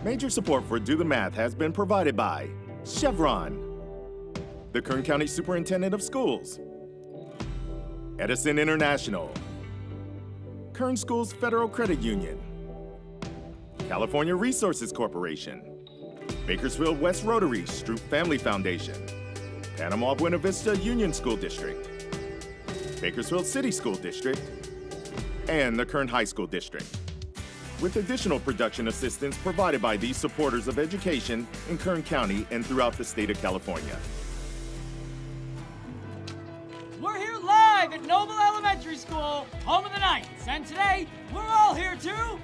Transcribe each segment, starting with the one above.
Major support for Do the Math has been provided by Chevron, the Kern County Superintendent of Schools, Edison International, Kern Schools Federal Credit Union, California Resources Corporation, Bakersfield West Rotary Stroop Family Foundation, Panama Buena Vista Union School District, Bakersfield City School District, and the Kern High School District, with additional production assistance provided by these supporters of education in Kern County and throughout the state of California. We're here live at Noble Elementary School, home of the Knights, and today we're all here to...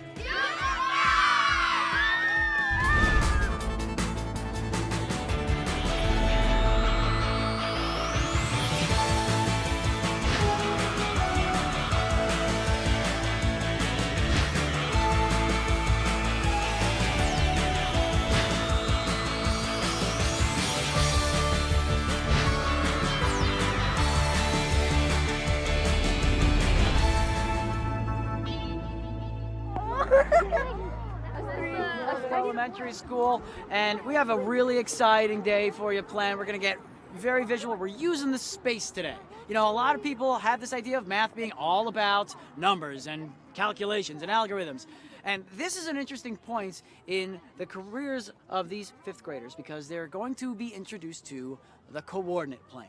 Elementary School, and we have a really exciting day for you planned. We're going to get very visual. We're using the space today. You know, a lot of people have this idea of math being all about numbers and calculations and algorithms. And this is an interesting point in the careers of these fifth graders because they're going to be introduced to the coordinate plane.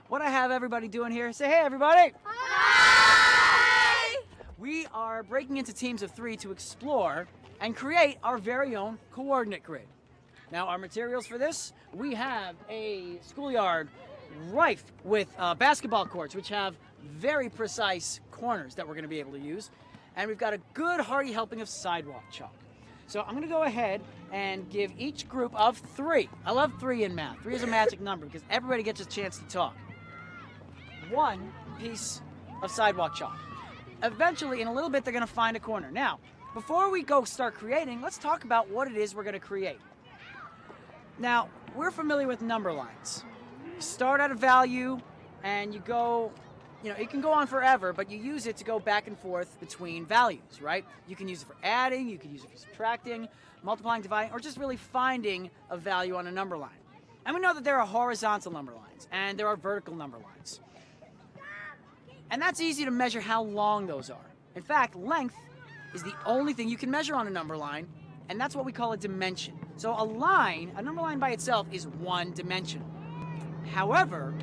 What I have everybody doing here, say hey everybody! Hi! We are breaking into teams of 3 to explore and create our very own coordinate grid. Now, our materials for this, we have a schoolyard rife with basketball courts, which have very precise corners that we're going to be able to use. And we've got a good hearty helping of sidewalk chalk. So I'm going to go ahead and give each group of 3. I love 3 in math. 3 is a magic number because everybody gets a chance to talk. 1 piece of sidewalk chalk. Eventually, in a little bit, they're going to find a corner. Now, before we go start creating, let's talk about what it is we're going to create. Now, we're familiar with number lines. You start at a value and you go, it can go on forever, but you use it to go back and forth between values, right? You can use it for adding, you can use it for subtracting, multiplying, dividing, or just really finding a value on a number line. And we know that there are horizontal number lines and there are vertical number lines. And that's easy to measure how long those are. In fact, length is the only thing you can measure on a number line, and that's what we call a dimension. So a number line by itself is 1 dimension. However,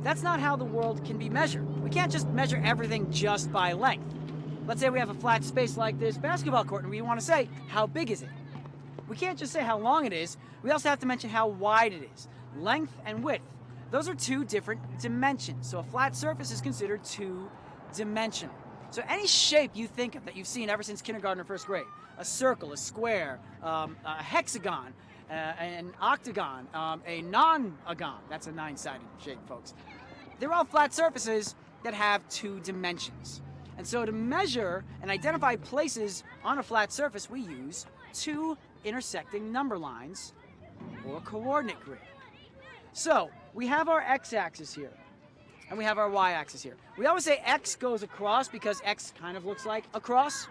that's not how the world can be measured. We can't just measure everything just by length. Let's say we have a flat space like this basketball court, and we want to say, how big is it? We can't just say how long it is. We also have to mention how wide it is. Length and width. Those are 2 different dimensions. So a flat surface is considered 2-dimensional. So any shape you think of that you've seen ever since kindergarten or first grade, a circle, a square, a hexagon, an octagon, a non-agon, that's a 9-sided shape, folks. They're all flat surfaces that have 2 dimensions. And so to measure and identify places on a flat surface, we use 2 intersecting number lines or coordinate grid. So we have our x-axis here. And we have our y-axis here. We always say x goes across because x kind of looks like a cross.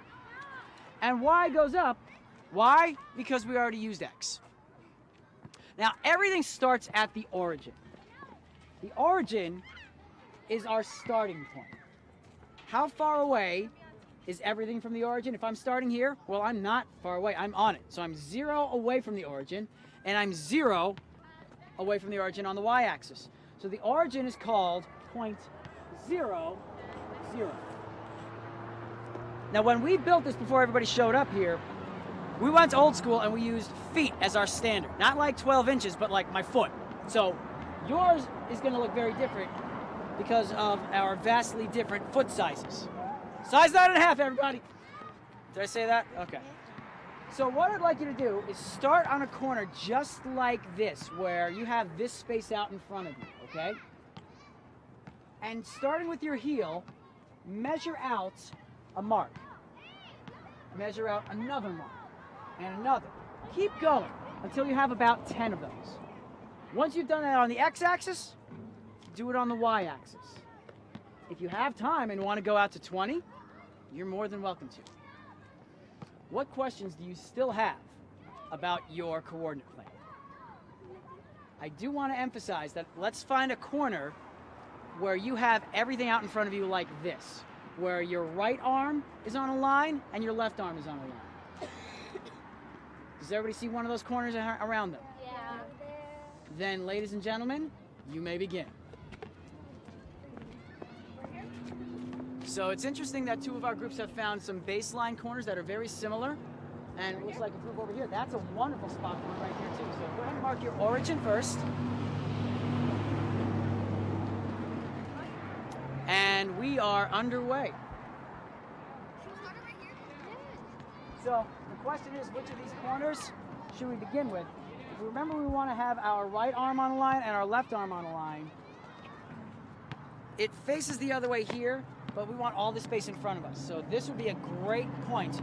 And y goes up. Why? Because we already used x. Now, everything starts at the origin. The origin is our starting point. How far away is everything from the origin? If I'm starting here, well, I'm not far away. I'm on it. So I'm 0 away from the origin, and I'm 0 away from the origin on the y-axis. So the origin is called point 0, 0. Now, when we built this before everybody showed up here, we went old school and we used feet as our standard. Not like 12 inches, but like my foot. So yours is going to look very different because of our vastly different foot sizes. Size 9.5, everybody. Did I say that? Okay. So what I'd like you to do is start on a corner just like this, where you have this space out in front of you, okay? And starting with your heel, measure out a mark. Measure out another mark, and another. Keep going until you have about 10 of those. Once you've done that on the x-axis, do it on the y-axis. If you have time and want to go out to 20, you're more than welcome to. What questions do you still have about your coordinate plane. I do want to emphasize that let's find a corner where you have everything out in front of you like this, where your right arm is on a line and your left arm is on a line. Does everybody see one of those corners around them? Yeah. Then, ladies and gentlemen, you may begin. So it's interesting that two of our groups have found some baseline corners that are very similar. And it looks like a group over here. That's a wonderful spot for it right here too. So go ahead and mark your origin first. And we are underway. So the question is, which of these corners should we begin with? If we remember, we want to have our right arm on a line and our left arm on a line. It faces the other way here, but we want all the space in front of us. So this would be a great point.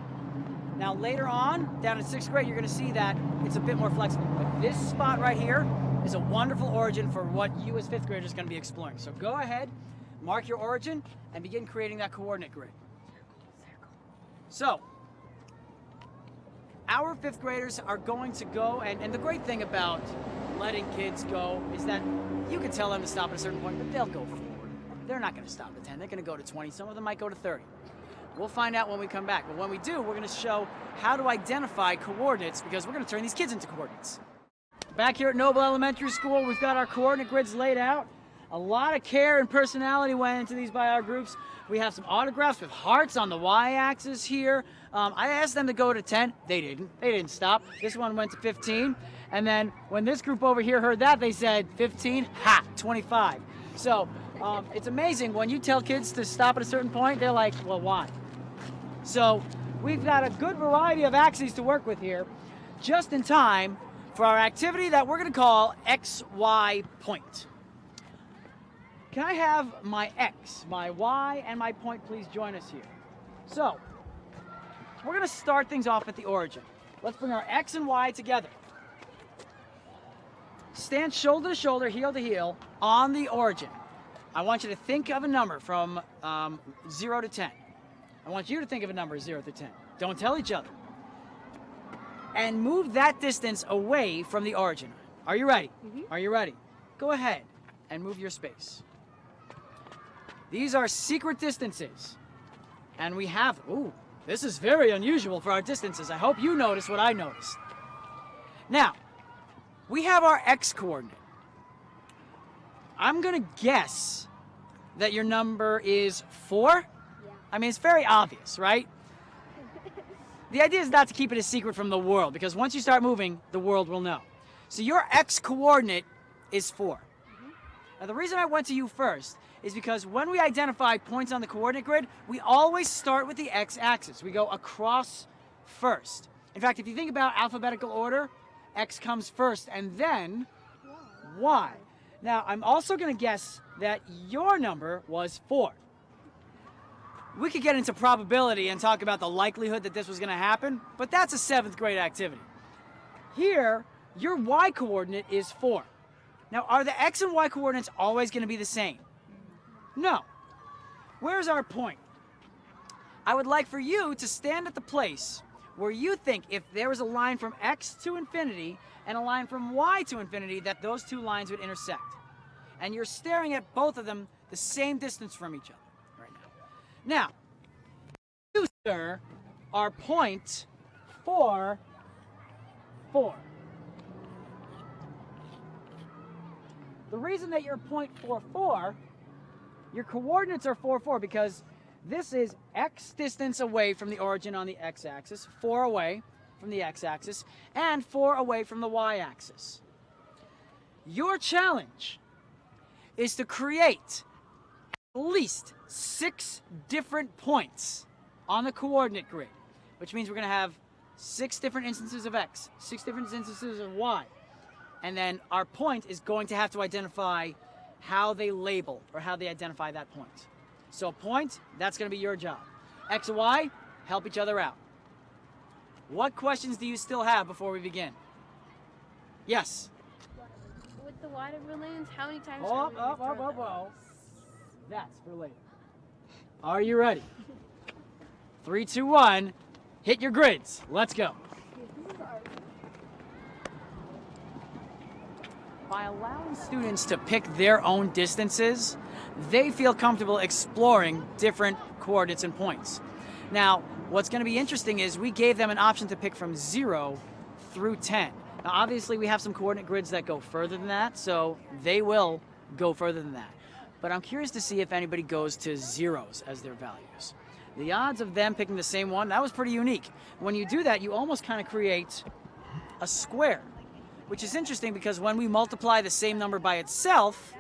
Now later on, down in 6th grade, you're going to see that it's a bit more flexible. But this spot right here is a wonderful origin for what you as 5th graders are going to be exploring. So go ahead, mark your origin, and begin creating that coordinate grid. So, our 5th graders are going to go, and the great thing about letting kids go is that you can tell them to stop at a certain point, but they'll go forward. They're not going to stop at 10. They're going to go to 20. Some of them might go to 30. We'll find out when we come back. But when we do, we're going to show how to identify coordinates because we're going to turn these kids into coordinates. Back here at Noble Elementary School, we've got our coordinate grids laid out. A lot of care and personality went into these by our groups. We have some autographs with hearts on the y-axis here. I asked them to go to 10. They didn't. They didn't stop. This one went to 15. And then when this group over here heard that, they said 15, ha, 25. So it's amazing when you tell kids to stop at a certain point, they're like, well, why? So we've got a good variety of axes to work with here, just in time for our activity that we're going to call XY point. Can I have my X, my Y, and my point please join us here? So we're going to start things off at the origin. Let's bring our X and Y together. Stand shoulder to shoulder, heel to heel on the origin. I want you to think of a number from 0 to 10. I want you to think of a number 0 to 10. Don't tell each other. And move that distance away from the origin. Are you ready? Mm-hmm. Are you ready? Go ahead and move your space. These are secret distances. And we have, ooh, this is very unusual for our distances. I hope you notice what I noticed. Now, we have our X coordinate. I'm going to guess that your number is 4. Yeah. I mean, it's very obvious, right? The idea is not to keep it a secret from the world, because once you start moving, the world will know. So your X coordinate is 4. Mm-hmm. Now, the reason I went to you first is because when we identify points on the coordinate grid, we always start with the X-axis. We go across first. In fact, if you think about alphabetical order, X comes first and then Y. Now, I'm also going to guess that your number was 4. We could get into probability and talk about the likelihood that this was going to happen, but that's a 7th grade activity. Here, your Y coordinate is 4. Now, are the X and Y coordinates always going to be the same? No. Where's our point? I would like for you to stand at the place where you think if there was a line from X to infinity and a line from Y to infinity, that those two lines would intersect. And you're staring at both of them the same distance from each other right now. Now, you, sir, are point 4, 4. The reason that you're point 4, 4, your coordinates are 4, 4, because this is X distance away from the origin on the X-axis, 4 away from the X-axis, and 4 away from the Y-axis. Your challenge is to create at least 6 different points on the coordinate grid, which means we're going to have 6 different instances of X, 6 different instances of Y, and then our point is going to have to identify how they label or how they identify that point. So point, that's going to be your job. X and Y, help each other out. What questions do you still have before we begin? Yes? With the watermelons, how many times That's for later. Are you ready? 3, 2, 1, hit your grids. Let's go. By allowing students to pick their own distances, they feel comfortable exploring different coordinates and points. Now, what's going to be interesting is we gave them an option to pick from 0 through 10. Now, obviously, we have some coordinate grids that go further than that, so they will go further than that. But I'm curious to see if anybody goes to zeros as their values. The odds of them picking the same one, that was pretty unique. When you do that, you almost kind of create a square, which is interesting because when we multiply the same number by itself,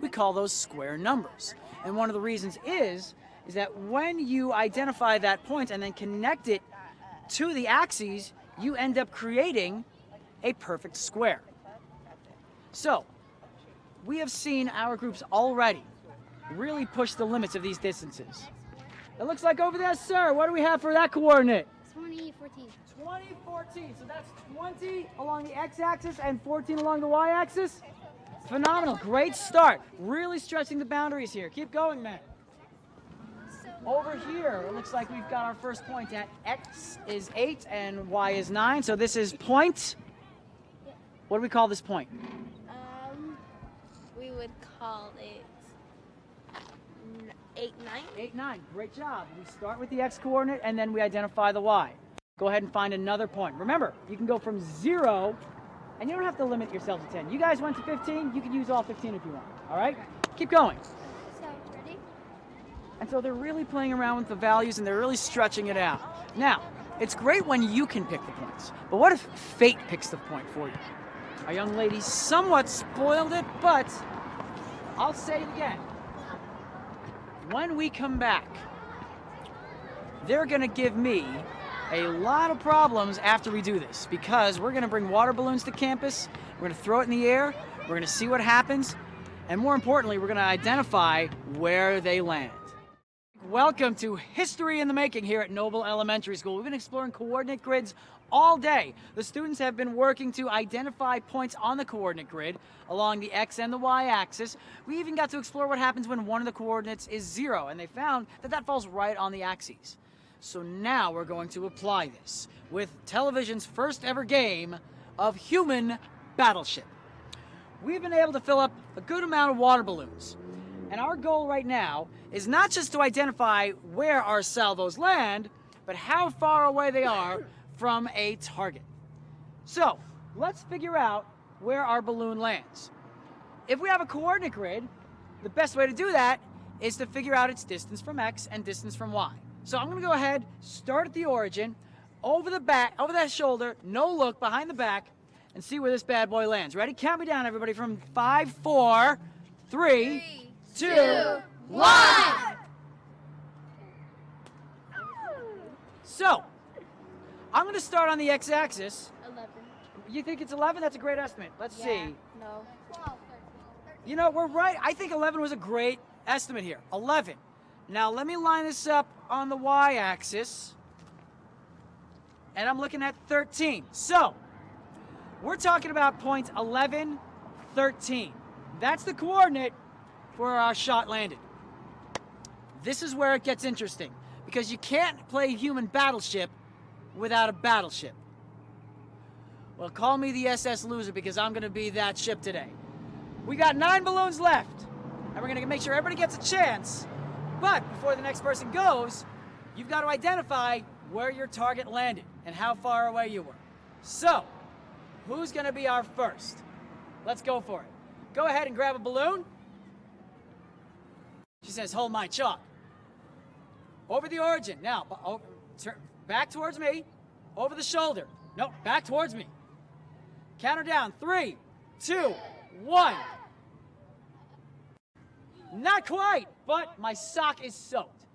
we call those square numbers. And one of the reasons is that when you identify that point and then connect it to the axes, you end up creating a perfect square. So, we have seen our groups already really push the limits of these distances. It looks like over there, sir, what do we have for that coordinate? 2014. 2014, so that's 20 along the x-axis and 14 along the y-axis. Phenomenal, great start. Really stretching the boundaries here. Keep going, man. Over here, it looks like we've got our first point at x is 8 and y is 9. So this is point. What do we call this point? We would call it 8, 9. 8, 9. Great job. We start with the x coordinate and then we identify the y. Go ahead and find another point. Remember, you can go from 0, and you don't have to limit yourself to 10. You guys went to 15. You can use all 15 if you want. All right? Keep going. So, ready? And so they're really playing around with the values and they're really stretching it out. Now, it's great when you can pick the points, but what if fate picks the point for you? Our young lady somewhat spoiled it, but I'll say it again. When we come back, they're gonna give me a lot of problems after we do this because we're gonna bring water balloons to campus, we're gonna throw it in the air, we're gonna see what happens, and more importantly, we're gonna identify where they land. Welcome to History in the Making here at Noble Elementary School. We've been exploring coordinate grids all day. The students have been working to identify points on the coordinate grid along the x and the y axis. We even got to explore what happens when one of the coordinates is 0, and they found that that falls right on the axes. So now we're going to apply this with television's first ever game of human Battleship. We've been able to fill up a good amount of water balloons. And our goal right now is not just to identify where our salvos land, but how far away they are from a target. So, let's figure out where our balloon lands. If we have a coordinate grid, the best way to do that is to figure out its distance from x and distance from y. So I'm gonna go ahead, start at the origin, over the back, over that shoulder, no look, behind the back, and see where this bad boy lands. Ready? Count me down, everybody, from 5, 4, 3, 2, 1! So, I'm gonna start on the x-axis. 11. You think it's 11? That's a great estimate. Let's see. No. You know, we're right. I think 11 was a great estimate here. 11. Now, let me line this up on the y-axis. And I'm looking at 13. So, we're talking about point 11, 13. That's the coordinate for where our shot landed. This is where it gets interesting, because you can't play human Battleship without a battleship. Well, call me the SS loser because I'm going to be that ship today. We got 9 balloons left, and we're going to make sure everybody gets a chance. But before the next person goes, you've got to identify where your target landed and how far away you were. So, who's going to be our first? Let's go for it. Go ahead and grab a balloon. She says, hold my chalk. Over the origin. Now, turn back towards me. Over the shoulder. No, back towards me. Count her down. 3, 2, 1. Not quite, but my sock is soaked.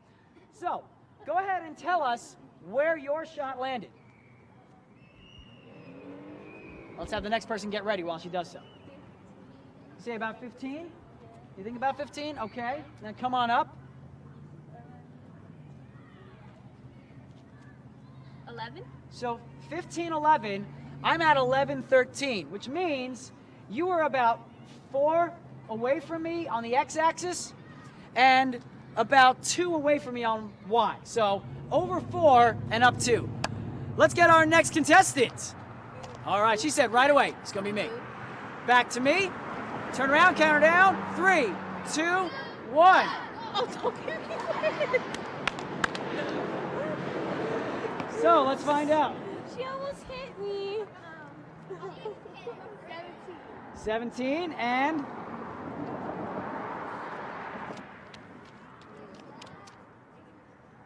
So, go ahead and tell us where your shot landed. Let's have the next person get ready while she does so. You say about 15? You think about 15? Okay. Then come on up. 11? So 15, 11, I'm at 11, 13, which means you were about 4 away from me on the x-axis and about 2 away from me on y. So over 4 and up 2. Let's get our next contestant. All right, she said right away, it's gonna be me. back to me. Turn around, count her down. 3, 2, 1. Oh, don't get me. So let's find out. She almost hit me. 17 and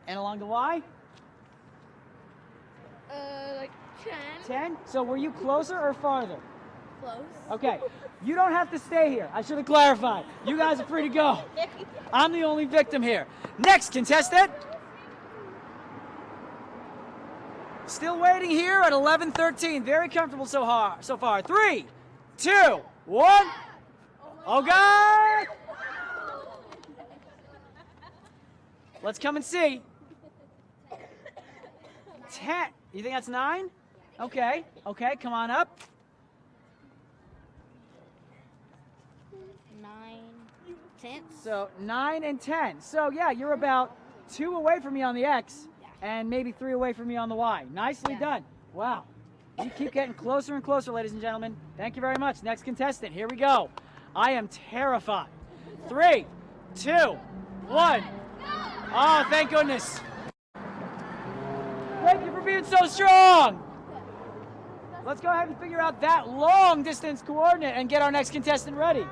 along the Y? Like 10. 10. So were you closer or farther? Close. Okay. You don't have to stay here. I should have clarified. You guys are free to go. I'm the only victim here. Next contestant. Still waiting here at 11:13. Very comfortable so far. 3, 2, 1. Oh God! Let's come and see. 10. You think that's 9? Okay. Okay. Come on up. 9 tenths. So 9 and 10. So yeah, you're about 2 away from me on the X, and maybe 3 away from me on the Y. Nicely done. Wow. You keep getting closer and closer, ladies and gentlemen. Thank you very much. Next contestant. Here we go. I am terrified. 3, 2, 1. Oh, thank goodness. Thank you for being so strong. Let's go ahead and figure out that long distance coordinate and get our next contestant ready.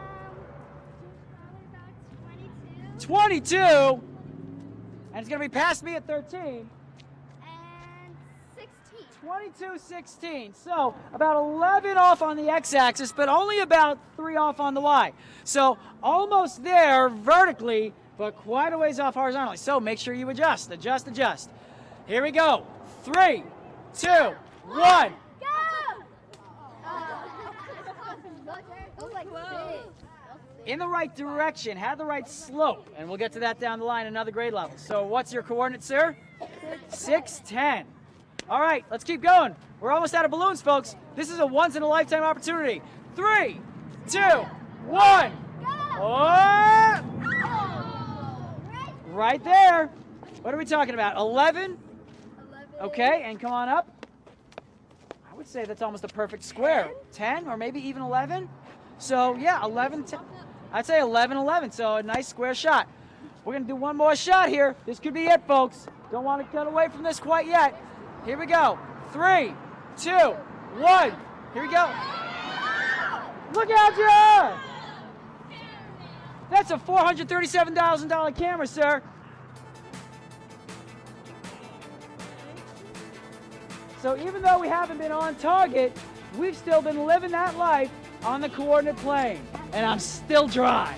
22. And it's going to be past me at 13. And 16. 22, 16. So about 11 off on the x-axis, but only about 3 off on the y. So almost there vertically, but quite a ways off horizontally. So make sure you adjust, adjust, adjust. Here we go. 3, 2, 1. In the right direction, have the right slope, and we'll get to that down the line, another grade level. So what's your coordinate, sir? 610. All right, let's keep going. We're almost out of balloons, folks. This is a once-in-a-lifetime opportunity. 3, 2, 1. Oh! Right there. What are we talking about? 11? Okay, and come on up. I would say that's almost a perfect square. 10 or maybe even 11? So, yeah, 11, 10. I'd say 11, 11. So a nice square shot. We're going to do one more shot here. This could be it, folks. Don't want to cut away from this quite yet. Here we go. 3, 2, 1. Here we go. Look out, John! That's a $437,000 camera, sir. So even though we haven't been on target, we've still been living that life on the coordinate plane. And I'm still dry.